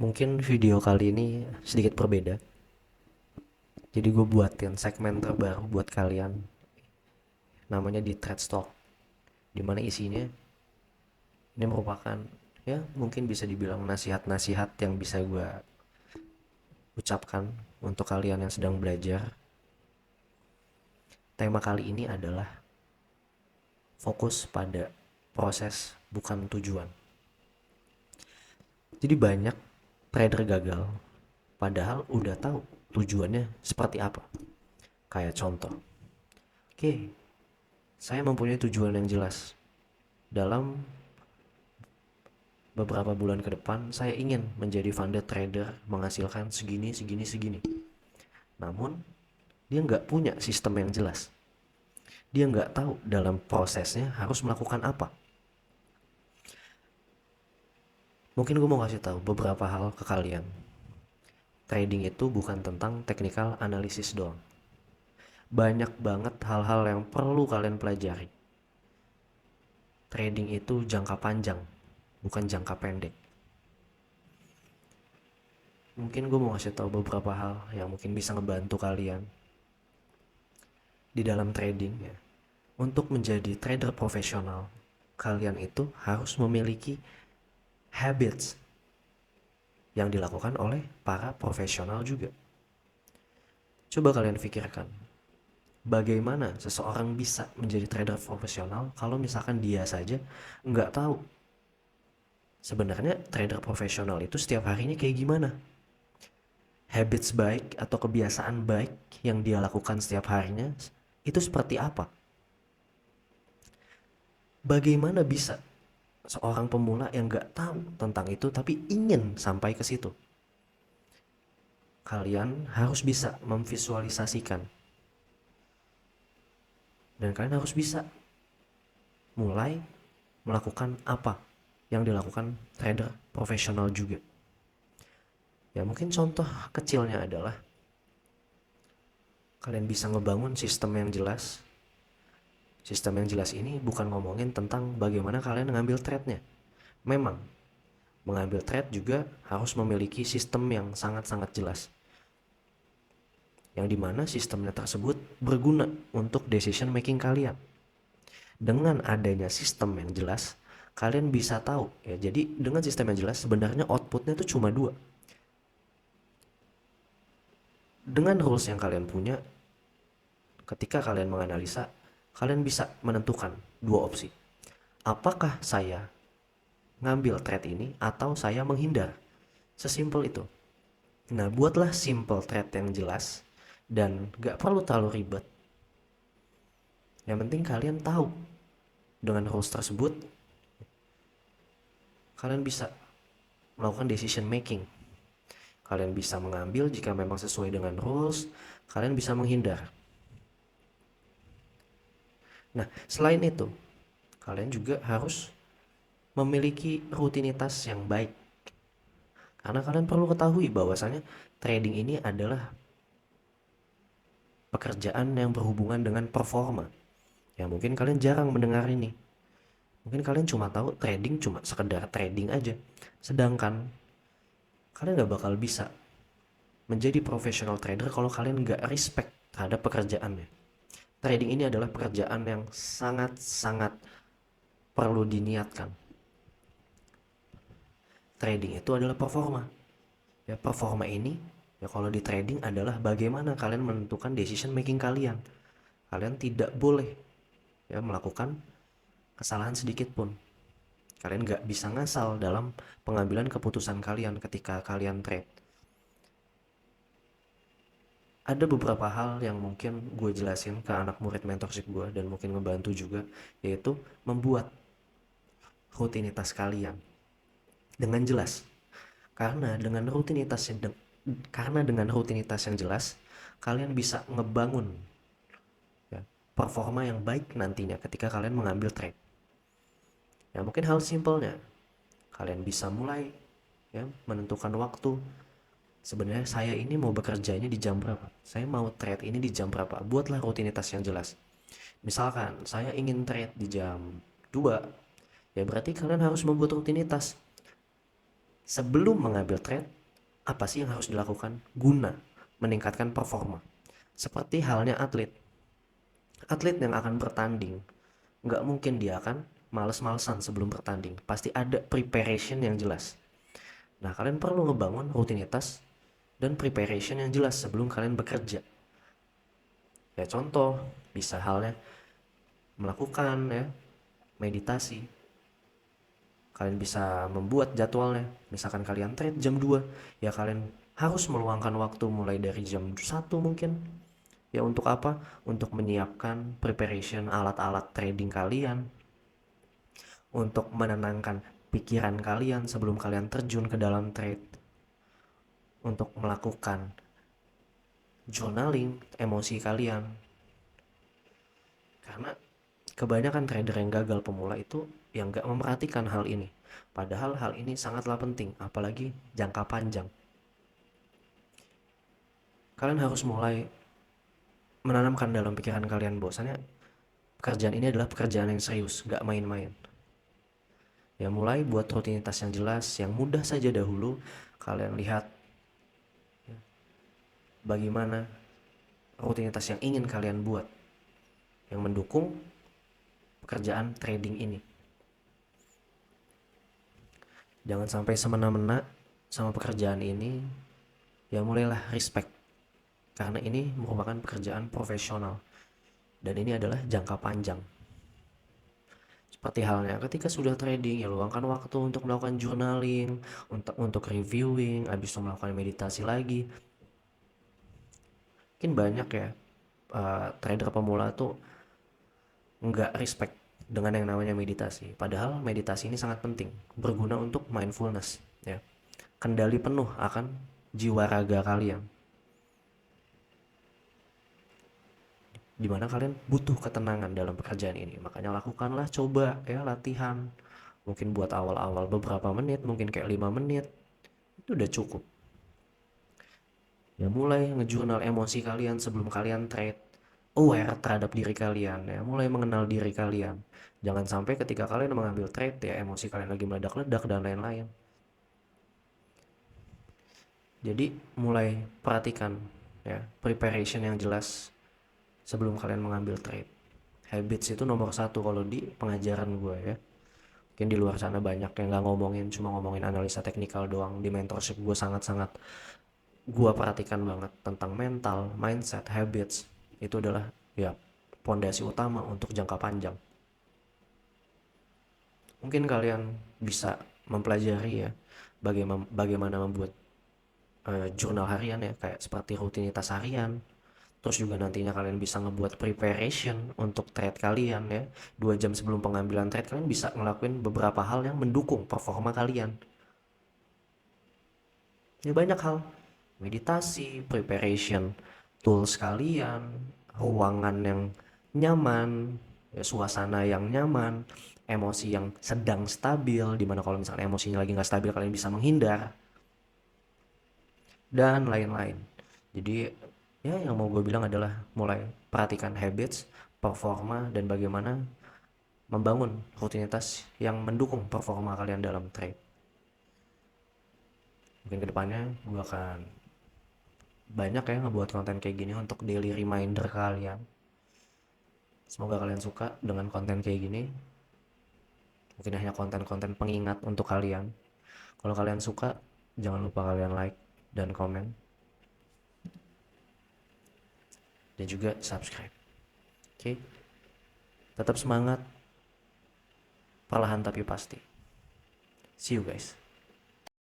Mungkin video kali ini sedikit berbeda. Jadi gue buatin segmen terbaru buat kalian. Namanya di Thread Talk. Dimana isinya ini merupakan ya mungkin bisa dibilang nasihat-nasihat yang bisa gue ucapkan untuk kalian yang sedang belajar. Tema kali ini adalah fokus pada proses bukan tujuan. Jadi banyak trader gagal padahal udah tahu tujuannya seperti apa. Kayak contoh, oke, saya mempunyai tujuan yang jelas. Dalam beberapa bulan ke depan, saya ingin menjadi funded trader menghasilkan segini, segini, segini. Namun, dia nggak punya sistem yang jelas. Dia nggak tahu dalam prosesnya harus melakukan apa. Mungkin gue mau kasih tahu beberapa hal ke kalian. Trading itu bukan tentang technical analysis doang. Banyak banget hal-hal yang perlu kalian pelajari. Trading itu jangka panjang, bukan jangka pendek. Mungkin gue mau kasih tahu beberapa hal yang mungkin bisa ngebantu kalian di dalam trading ya. Untuk menjadi trader profesional, kalian itu harus memiliki habits yang dilakukan oleh para profesional juga. Coba kalian pikirkan, bagaimana seseorang bisa menjadi trader profesional kalau misalkan dia saja nggak tahu sebenarnya trader profesional itu setiap harinya kayak gimana. Habits baik atau kebiasaan baik yang dia lakukan setiap harinya itu seperti apa? Bagaimana bisa seorang pemula yang nggak tahu tentang itu tapi ingin sampai ke situ? Kalian harus bisa memvisualisasikan dan kalian harus bisa mulai melakukan apa yang dilakukan trader profesional juga. Ya mungkin contoh kecilnya adalah kalian bisa ngebangun sistem yang jelas. Sistem yang jelas ini bukan ngomongin tentang bagaimana kalian ngambil trade-nya. Memang mengambil trade juga harus memiliki sistem yang sangat-sangat jelas. Yang dimana sistemnya tersebut berguna untuk decision making kalian. Dengan adanya sistem yang jelas, kalian bisa tahu ya. Jadi dengan sistem yang jelas sebenarnya outputnya itu cuma dua. Dengan rules yang kalian punya, ketika kalian menganalisa, kalian bisa menentukan dua opsi. Apakah saya ngambil trade ini atau saya menghindar? Sesimpel itu. Nah, buatlah simple trade yang jelas dan gak perlu terlalu ribet. Yang penting kalian tahu dengan rules tersebut, kalian bisa melakukan decision making. Kalian bisa mengambil jika memang sesuai dengan rules, kalian bisa menghindar. Nah, selain itu, kalian juga harus memiliki rutinitas yang baik. Karena kalian perlu ketahui bahwasanya trading ini adalah pekerjaan yang berhubungan dengan performa. Ya mungkin kalian jarang mendengar ini. Mungkin kalian cuma tahu trading cuma sekedar trading aja. Sedangkan kalian gak bakal bisa menjadi professional trader kalau kalian gak respect terhadap pekerjaannya. Trading ini adalah pekerjaan yang sangat-sangat perlu diniatkan. Trading itu adalah performa. Ya, performa ini ya kalau di trading adalah bagaimana kalian menentukan decision making kalian. Kalian tidak boleh ya melakukan kesalahan sedikit pun. Kalian nggak bisa ngasal dalam pengambilan keputusan kalian ketika kalian trade. Ada beberapa hal yang mungkin gue jelasin ke anak murid mentorship gue dan mungkin ngebantu juga, yaitu membuat rutinitas kalian dengan jelas. Karena dengan rutinitas yang karena dengan rutinitas yang jelas, kalian bisa ngebangun ya, performa yang baik nantinya ketika kalian mengambil trade. Ya mungkin hal simpelnya, kalian bisa mulai ya menentukan waktu. Sebenarnya saya ini mau bekerjanya di jam berapa? Saya mau trade ini di jam berapa? Buatlah rutinitas yang jelas. Misalkan saya ingin trade di jam 2, ya berarti kalian harus membuat rutinitas. sebelum mengambil trade, apa sih yang harus dilakukan guna meningkatkan performa. Seperti halnya atlet. Atlet yang akan bertanding, nggak mungkin dia akan males-malesan sebelum bertanding. Pasti ada preparation yang jelas. Nah, kalian perlu ngebangun rutinitas dan preparation yang jelas sebelum kalian bekerja. Ya contoh, bisa halnya melakukan ya meditasi. Kalian bisa membuat jadwalnya. Misalkan kalian trade jam 2, ya kalian harus meluangkan waktu mulai dari jam 1 mungkin. Ya untuk apa? Untuk menyiapkan preparation alat-alat trading kalian. Untuk menenangkan pikiran kalian sebelum kalian terjun ke dalam trade. Untuk melakukan journaling emosi kalian. Karena kebanyakan trader yang gagal pemula itu yang gak memperhatikan hal ini. Padahal hal ini sangatlah penting, apalagi jangka panjang. Kalian harus mulai menanamkan dalam pikiran kalian bahwasannya pekerjaan ini adalah pekerjaan yang serius, gak main-main. Ya mulai buat rutinitas yang jelas, yang mudah saja dahulu. Kalian lihat bagaimana rutinitas yang ingin kalian buat yang mendukung pekerjaan trading ini. Jangan sampai semena-mena sama pekerjaan ini. Ya mulailah respect, karena ini merupakan pekerjaan profesional dan ini adalah jangka panjang. Seperti halnya ketika sudah trading, ya luangkan waktu untuk melakukan journaling, untuk reviewing, habis itu melakukan meditasi lagi. Mungkin banyak ya trader pemula tuh nggak respect dengan yang namanya meditasi. Padahal meditasi ini sangat penting, berguna untuk mindfulness, ya. Kendali penuh akan jiwa raga kalian. Dimana kalian butuh ketenangan dalam pekerjaan ini. Makanya lakukanlah, coba ya latihan. Mungkin buat awal-awal beberapa menit, mungkin kayak 5 menit. Itu udah cukup. Ya mulai ngejurnal emosi kalian sebelum kalian trade. Aware terhadap diri kalian ya, mulai mengenal diri kalian. Jangan sampai ketika kalian mengambil trade ya emosi kalian lagi meledak-ledak dan lain-lain. Jadi mulai perhatikan ya preparation yang jelas sebelum kalian mengambil trade. Habits itu nomor 1 kalau di pengajaran gue ya. Mungkin di luar sana banyak yang nggak ngomongin, cuma ngomongin analisa teknikal doang. Di mentorship gue sangat-sangat gue perhatikan banget tentang mental, mindset, habits. Itu adalah ya pondasi utama untuk jangka panjang. Mungkin kalian bisa mempelajari ya bagaimana membuat jurnal harian ya, kayak seperti rutinitas harian. Terus juga nantinya kalian bisa ngebuat preparation untuk trade kalian ya. 2 jam sebelum pengambilan trade kalian bisa ngelakuin beberapa hal yang mendukung performa kalian. Ya banyak hal. Meditasi, preparation, tools kalian, ruangan yang nyaman, ya, suasana yang nyaman, emosi yang sedang stabil, dimana kalau misalnya emosinya lagi nggak stabil kalian bisa menghindar, dan lain-lain. Jadi ya yang mau gue bilang adalah mulai perhatikan habits, performa, dan bagaimana membangun rutinitas yang mendukung performa kalian dalam trade. Mungkin kedepannya gue akan banyak ya ngebuat konten kayak gini untuk daily reminder kalian. Semoga kalian suka dengan konten kayak gini. Mungkin hanya konten-konten pengingat untuk kalian. Kalau kalian suka, jangan lupa kalian like dan komen. Dan juga subscribe. Oke? Tetap semangat. Perlahan tapi pasti. See you guys.